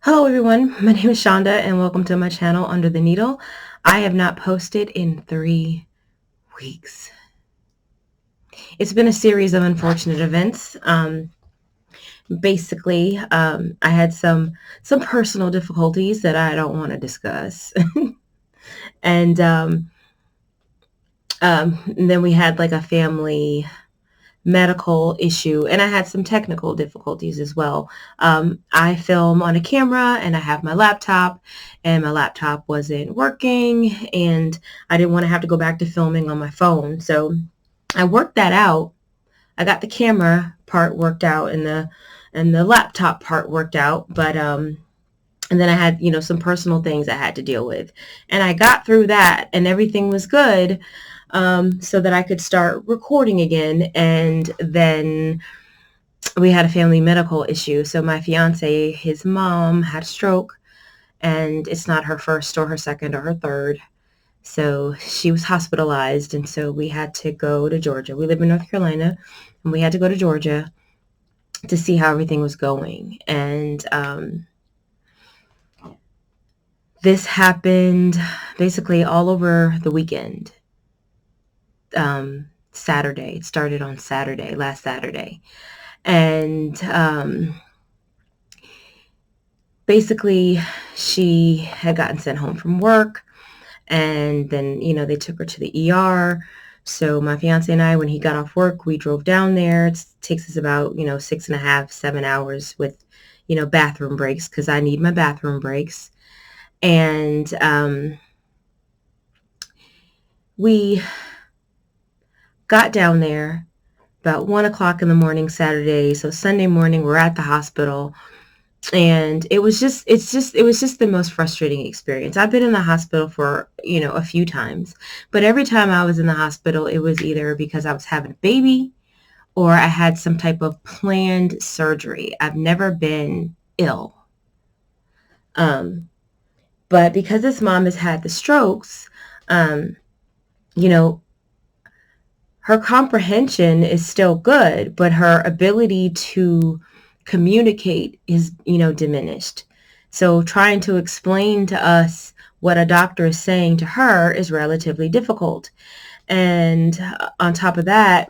Hello everyone, my name is Shonda and welcome to my channel Under the Needle. I have not posted in 3 weeks. It's been a series of unfortunate events. I had some personal difficulties that I don't want to discuss. and, and then we had like a family medical issue, and I had some technical difficulties as well. I film on a camera and I have my laptop, and my laptop wasn't working, and I didn't want to have to go back to filming on my phone. So I worked that out. I got the camera part worked out and the laptop part worked out, but and then I had, some personal things I had to deal with. And I got through that and everything was good, so that I could start recording again. And then we had a family medical issue. So my fiance, his mom had a stroke, and it's not her first or her second or her third. So she was hospitalized. And so we had to go to Georgia. We live in North Carolina, and we had to go to Georgia to see how everything was going. And this happened basically all over the weekend. Saturday. It started on Saturday, last Saturday. And basically she had gotten sent home from work, and then, they took her to the ER. So my fiance and I, when he got off work, we drove down there. It takes us about, 6.5, 7 hours with, bathroom breaks, because I need my bathroom breaks. And we got down there about 1 o'clock in the morning Saturday. So Sunday morning, we're at the hospital, and it was just the most frustrating experience. I've been in the hospital for, a few times, but every time I was in the hospital, it was either because I was having a baby or I had some type of planned surgery. I've never been ill. But because this mom has had the strokes, you know, her comprehension is still good, but her ability to communicate is, diminished. So trying to explain to us what a doctor is saying to her is relatively difficult. And on top of that,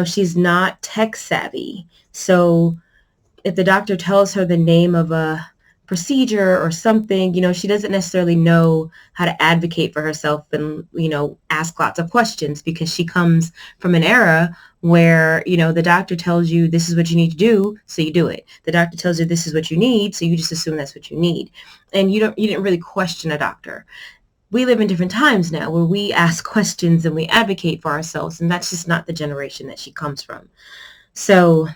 she's not tech savvy. So if the doctor tells her the name of a procedure or something, she doesn't necessarily know how to advocate for herself and, ask lots of questions, because she comes from an era where, the doctor tells you this is what you need to do, so you do it. The doctor tells you this is what you need, so you just assume that's what you need. And you didn't really question a doctor. We live in different times now where we ask questions and we advocate for ourselves, and that's just not the generation that she comes from. So,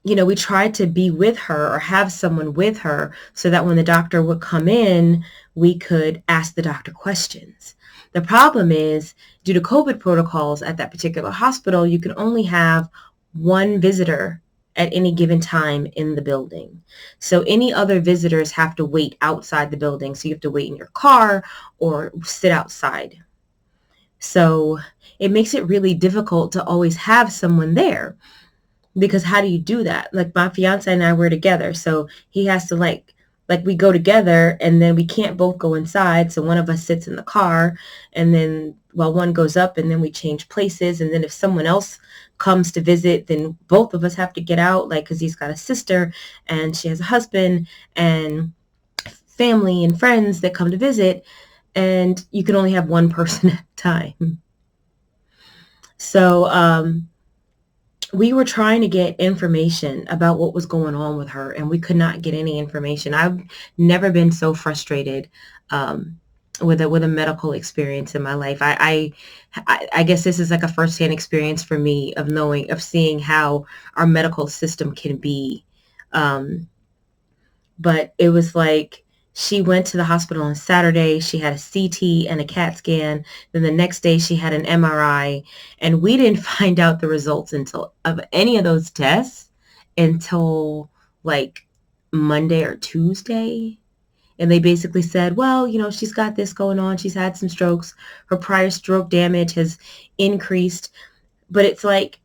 we tried to be with her or have someone with her so that when the doctor would come in, we could ask the doctor questions. The problem is, due to COVID protocols at that particular hospital, you can only have one visitor at any given time in the building. So any other visitors have to wait outside the building. So you have to wait in your car or sit outside. So it makes it really difficult to always have someone there, because how do you do that? Like, my fiance and I were together, so he has to like we go together, and then we can't both go inside. So one of us sits in the car, and then one goes up, and then we change places. And then if someone else comes to visit, then both of us have to get out, because he's got a sister and she has a husband and family and friends that come to visit, and you can only have one person at a time. So, we were trying to get information about what was going on with her, and we could not get any information. I've never been so frustrated with a medical experience in my life. I guess this is like a firsthand experience for me of seeing how our medical system can be. But it was like, she went to the hospital on Saturday. She had a CT and a CAT scan. Then the next day she had an MRI, and we didn't find out the results of any of those tests until like Monday or Tuesday. And they basically said, well, she's got this going on. She's had some strokes. Her prior stroke damage has increased. But it's like,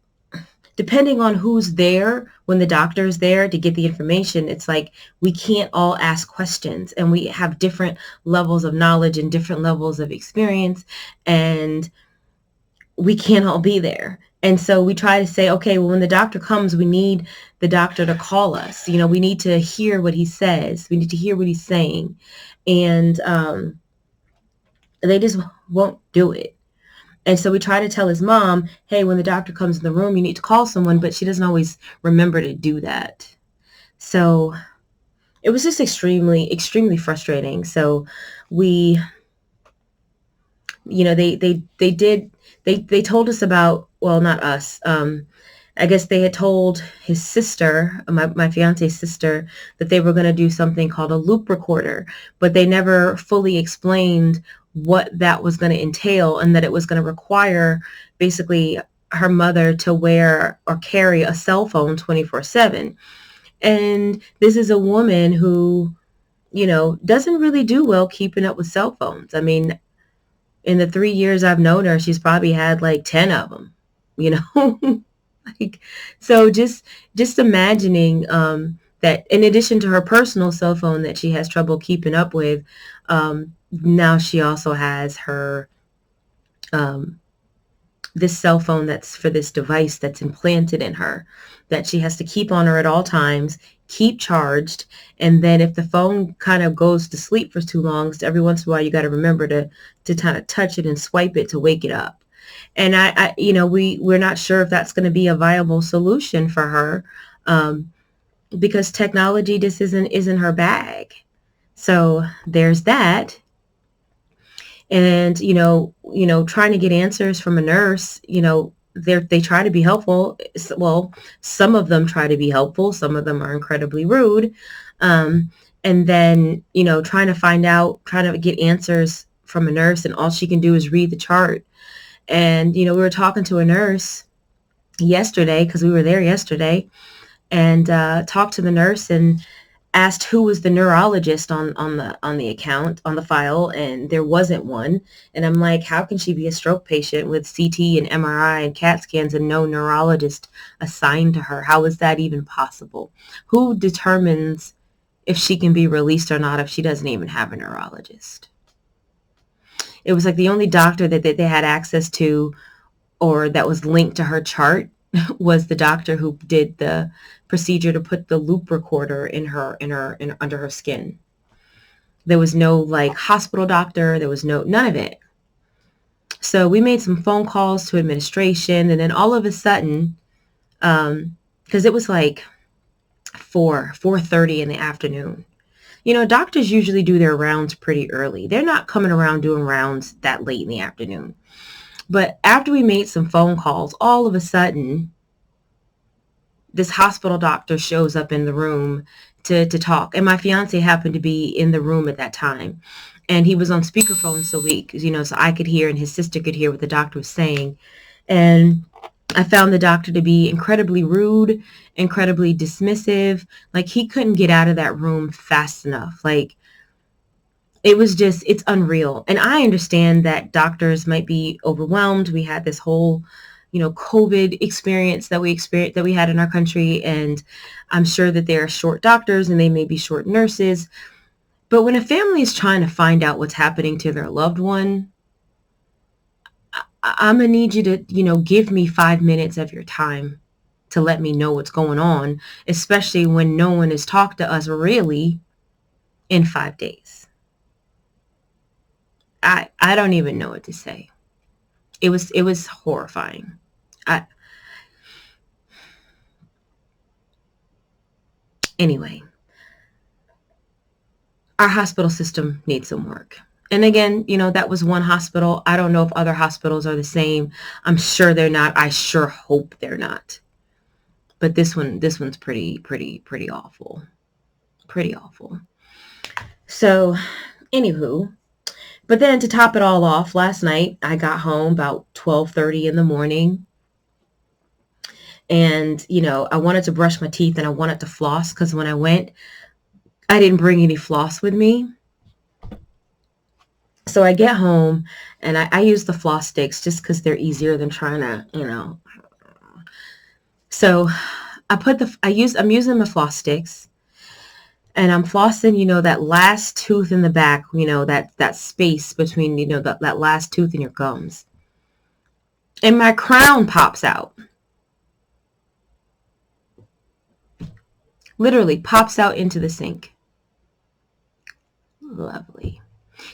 depending on who's there, when the doctor is there to get the information, it's like we can't all ask questions, and we have different levels of knowledge and different levels of experience, and we can't all be there. And so we try to say, okay, well, when the doctor comes, we need the doctor to call us. We need to hear what he says. We need to hear what he's saying. And they just won't do it. And so we try to tell his mom, hey, when the doctor comes in the room, you need to call someone, but she doesn't always remember to do that. So it was just extremely, extremely frustrating. So we, they told us about, well, not us. I guess they had told his sister, my fiance's sister, that they were going to do something called a loop recorder, but they never fully explained what that was going to entail, and that it was going to require basically her mother to wear or carry a cell phone 24/7. And this is a woman who, doesn't really do well keeping up with cell phones. I mean, in the 3 years I've known her, she's probably had like 10 of them, you know? Like, so just imagining that in addition to her personal cell phone that she has trouble keeping up with, now she also has her this cell phone that's for this device that's implanted in her that she has to keep on her at all times, keep charged, and then if the phone kind of goes to sleep for too long, so every once in a while you got to remember to kind of touch it and swipe it to wake it up. And we're not sure if that's going to be a viable solution for her, because technology just isn't her bag. So there's that. And, trying to get answers from a nurse, they try to be helpful. Well, some of them try to be helpful. Some of them are incredibly rude. And then, trying to get answers from a nurse, and all she can do is read the chart. And, we were talking to a nurse yesterday, because we were there yesterday, and talked to the nurse and asked who was the neurologist on the account, on the file, and there wasn't one. And I'm like, how can she be a stroke patient with CT and MRI and CAT scans and no neurologist assigned to her? How is that even possible? Who determines if she can be released or not if she doesn't even have a neurologist? It was like the only doctor that they had access to, or that was linked to her chart, was the doctor who did the procedure to put the loop recorder in under her skin. There was no like hospital doctor. There was none of it. So we made some phone calls to administration, and then all of a sudden, because it was like 4:30 in the afternoon. Doctors usually do their rounds pretty early. They're not coming around doing rounds that late in the afternoon. But after we made some phone calls, all of a sudden, this hospital doctor shows up in the room to talk. And my fiance happened to be in the room at that time. And he was on speakerphone so I could hear and his sister could hear what the doctor was saying. And I found the doctor to be incredibly rude, incredibly dismissive. Like, he couldn't get out of that room fast enough. Like, it's unreal. And I understand that doctors might be overwhelmed. We had this whole, COVID experience that we had in our country. And I'm sure that there are short doctors and they may be short nurses. But when a family is trying to find out what's happening to their loved one, I'm going to need you to, give me 5 minutes of your time to let me know what's going on, especially when no one has talked to us really in 5 days. I don't even know what to say. It was horrifying. Anyway, our hospital system needs some work. And again, that was one hospital. I don't know if other hospitals are the same. I'm sure they're not. I sure hope they're not. But this one's pretty awful. Pretty awful. So, anywho, but then to top it all off, last night I got home about 12:30 in the morning. And, I wanted to brush my teeth and I wanted to floss, because when I went, I didn't bring any floss with me. So I get home and I use the floss sticks just because they're easier than trying to, So I'm using my floss sticks, and I'm flossing, that last tooth in the back, that space between, that last tooth in your gums. And my crown pops out. Literally pops out into the sink. Lovely.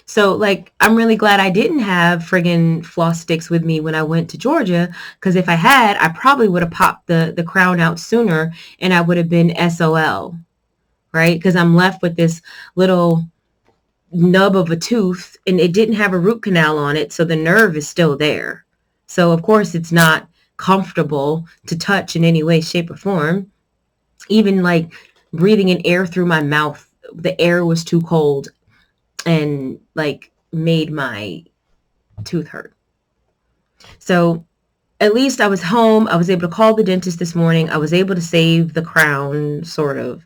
So, like, I'm really glad I didn't have friggin' floss sticks with me when I went to Georgia, because if I had, I probably would have popped the crown out sooner, and I would have been SOL, right? Because I'm left with this little nub of a tooth, and it didn't have a root canal on it, so the nerve is still there. So, of course, it's not comfortable to touch in any way, shape, or form. Even like breathing in air through my mouth, the air was too cold and like made my tooth hurt. So at least I was home. I was able to call the dentist this morning. I was able to save the crown, sort of,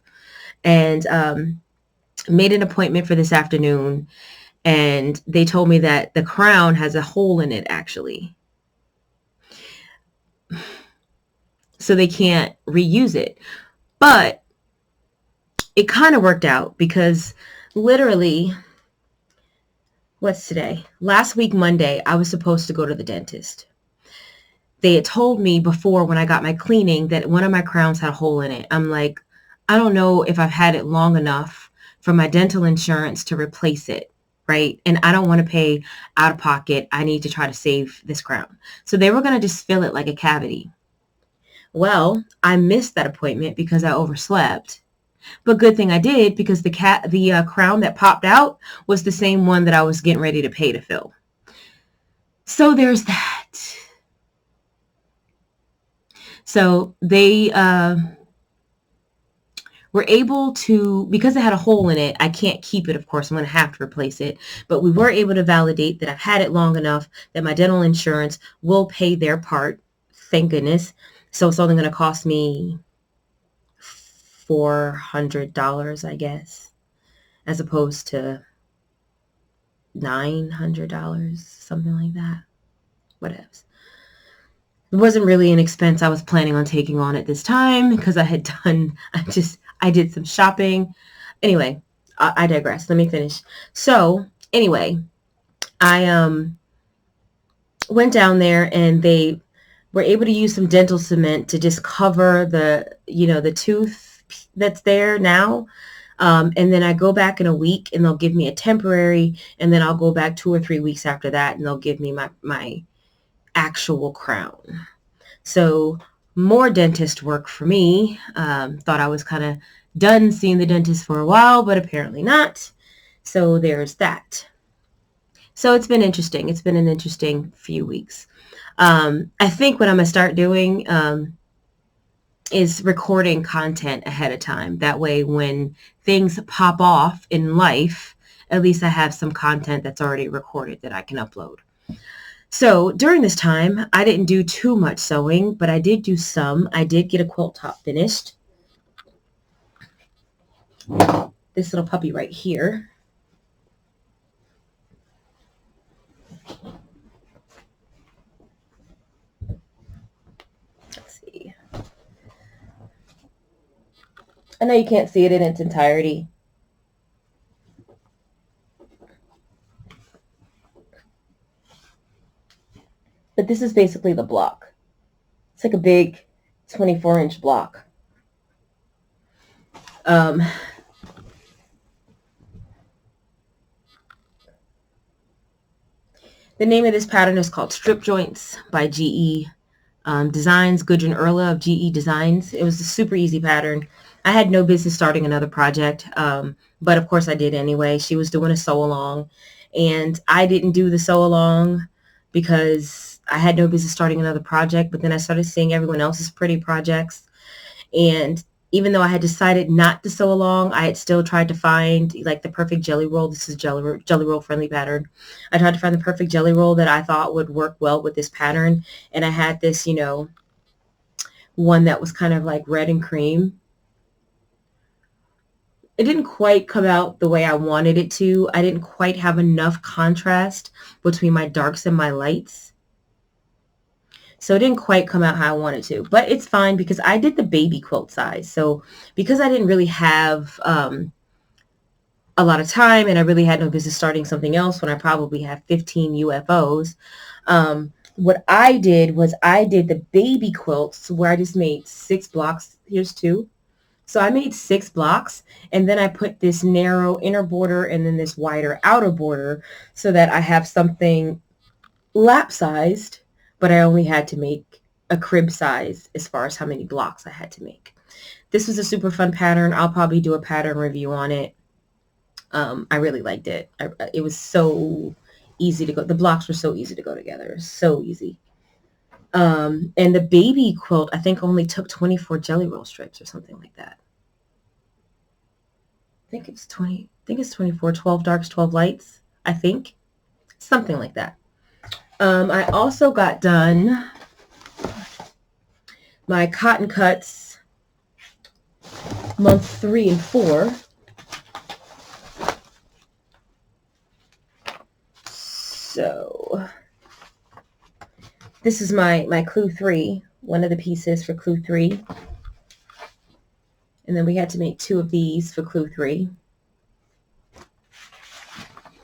and made an appointment for this afternoon. And they told me that the crown has a hole in it, actually. So they can't reuse it. But it kind of worked out because literally, what's today? Last week, Monday, I was supposed to go to the dentist. They had told me before when I got my cleaning that one of my crowns had a hole in it. I'm like, I don't know if I've had it long enough for my dental insurance to replace it, right? And I don't want to pay out of pocket. I need to try to save this crown. So they were going to just fill it like a cavity. Well, I missed that appointment because I overslept. But good thing I did, because the crown that popped out was the same one that I was getting ready to pay to fill. So there's that. So they were able to, because it had a hole in it, I can't keep it, of course. I'm going to have to replace it. But we were able to validate that I've had it long enough that my dental insurance will pay their part. Thank goodness. So it's only going to cost me $400, I guess, as opposed to $900, something like that. Whatever. It wasn't really an expense I was planning on taking on at this time because I did some shopping. Anyway, I digress. Let me finish. So anyway, I went down there and they were able to use some dental cement to just cover the tooth that's there now. And then I go back in a week and they'll give me a temporary, and then I'll go back 2 or 3 weeks after that and they'll give me my actual crown. So more dentist work for me. Thought I was kind of done seeing the dentist for a while, but apparently not. So there's that. So it's been interesting. It's been an interesting few weeks. I think what I'm going to start doing is recording content ahead of time. That way when things pop off in life, at least I have some content that's already recorded that I can upload. So during this time, I didn't do too much sewing, but I did do some. I did get a quilt top finished. This little puppy right here. Let's see. I know you can't see it in its entirety. But this is basically the block. It's like a big 24-inch block. The name of this pattern is called Strip Joints by GE Designs, Gudrun Erla of GE Designs. It was a super easy pattern. I had no business starting another project, but of course I did anyway. She was doing a sew along, and I didn't do the sew along because I had no business starting another project, but then I started seeing everyone else's pretty projects. And even though I had decided not to sew along, I had still tried to find like the perfect jelly roll. This is jelly roll friendly pattern. I tried to find the perfect jelly roll that I thought would work well with this pattern. And I had this, one that was kind of like red and cream. It didn't quite come out the way I wanted it to. I didn't quite have enough contrast between my darks and my lights. So it didn't quite come out how I wanted to, but it's fine because I did the baby quilt size. So because I didn't really have a lot of time and I really had no business starting something else when I probably have 15 UFOs, what I did was I did the baby quilts where I just made 6 blocks. Here's 2. So I made 6 blocks, and then I put this narrow inner border and then this wider outer border so that I have something lap sized, but I only had to make a crib size as far as how many blocks I had to make. This was a super fun pattern. I'll probably do a pattern review on it. I really liked it. It was so easy to go. The blocks were so easy to go together. So easy. And the baby quilt, I think, only took 24 jelly roll strips or something like that. I think it's 24, 12 darks, 12 lights, I think. Something like that. I also got done my cotton cuts month 3 and 4. So this is my clue 3, one of the pieces for clue 3. And then we had to make 2 of these for clue 3.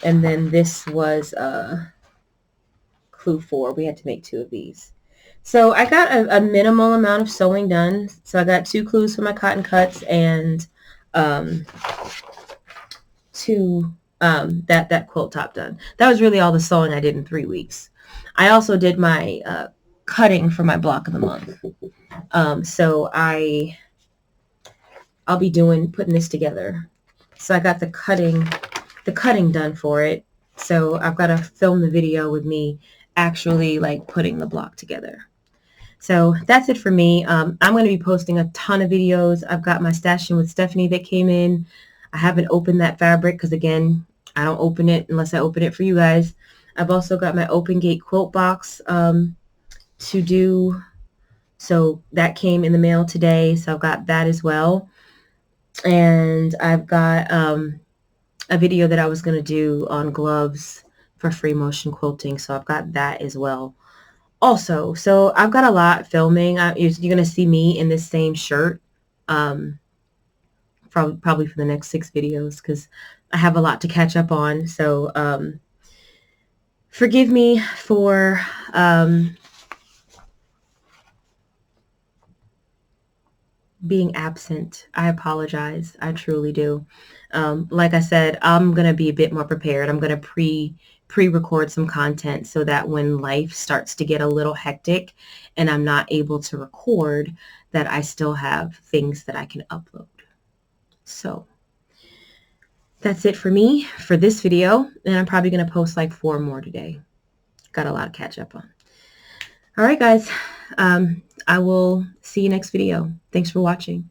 And then this was clue 4. We had to make 2 of these. So I got a minimal amount of sewing done. So I got 2 clues for my cotton cuts and 2 that quilt top done. That was really all the sewing I did in 3 weeks. I also did my cutting for my block of the month. So I'll be putting this together. So I got the cutting done for it. So I've got to film the video with me actually like putting the block together. So that's it for me. I'm going to be posting a ton of videos. I've got my Stashing with Stephanie that came in. I haven't opened that fabric because, again, I don't open it unless I open it for you guys. I've also got my Open Gate quilt box to do. So that came in the mail today. So I've got that as well. And I've got a video that I was going to do on gloves for free motion quilting. So I've got that as well. Also, so I've got a lot filming. You're going to see me in this same shirt probably for the next 6 videos because I have a lot to catch up on. So forgive me for being absent. I apologize. I truly do. Like I said, I'm going to be a bit more prepared. I'm going to pre-record some content so that when life starts to get a little hectic and I'm not able to record, that I still have things that I can upload. So that's it for me for this video. And I'm probably going to post like 4 more today. Got a lot to catch up on. All right, guys. I will see you next video. Thanks for watching.